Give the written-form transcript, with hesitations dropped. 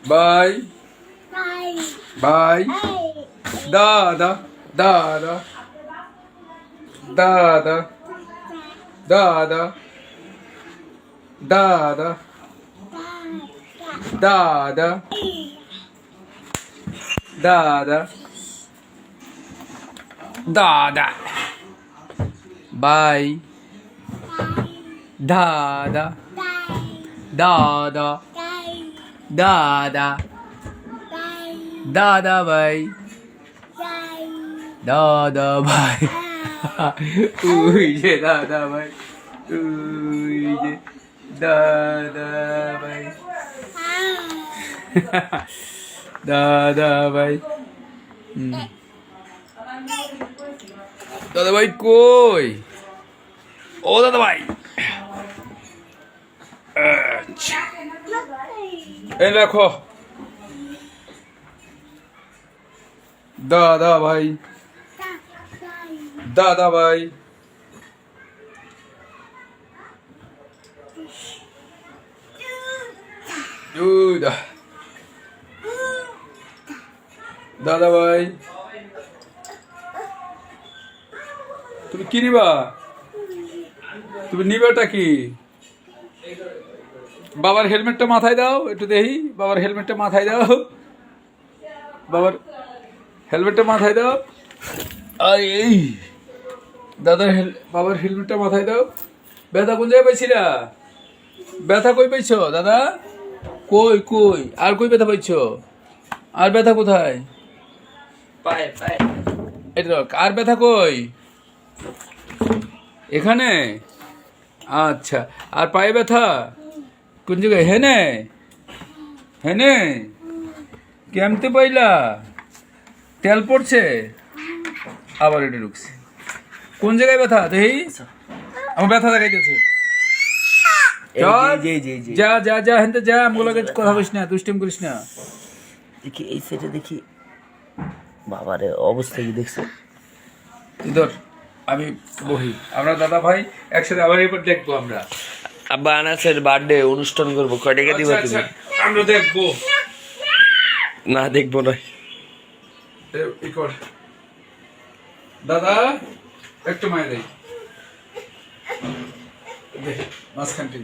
bye bye দাদা দাদা দাদা দাদা দাদা দাদা দাদা দাদা বাই দাদা দাদা দাদা দাদা ভাই দাদা ভাই উই যে দাদা ভাই উই যে দাদা ভাই দাদা ভাই দাদা ভাই কই ও দাদা ভাই এই রাখো দাদা ভাই দাদা ভাই দাদা ভাই তুমি কি নিবা তুমি নিবাটা কি বাবার হেলমেটটা মাথায় দাও একটু দেখি বাবার হেলমেটটা মাথায় দাও বাবার হেলমেটটা মাথায় দাও আর এই দাদার বাবার হেলমেটটা মাথায় দাও ব্যথা কোন জায়গায় পাইছিলা ব্যথা কই পাইছো দাদা কই কই আর কই ব্যথা পাইছো আর ব্যথা কোথায় পায়ে পায়ে এটা আর ব্যথা কই এখানে আচ্ছা আর পায়ে ব্যথা কোন জায়গায় হেনে হেনে কেমতে পাইলা তেল পড়ছে আবার এটা ঢুকছে কোন জায়গায় ব্যথা দেখি আমার ব্যথা দেখাইতেছে যা যা যা হেনতে যা আমগুলোকে কথা বলিস না দুষ্টিম করিস না দেখি এই সাইডে দেখি বাবারে অবস্থা কি দেখছো ধর আমি বহি আমরা দাদা ভাই একসাথে আবার এরপর দেখবো আমরা আব্বা আনাসের বার্থডে অনুষ্ঠান করবো কয় টাকা দিবা তুমি আমরা দেখবো না দেখবো না দাদা একটু মায় দেয় মাঝখানটি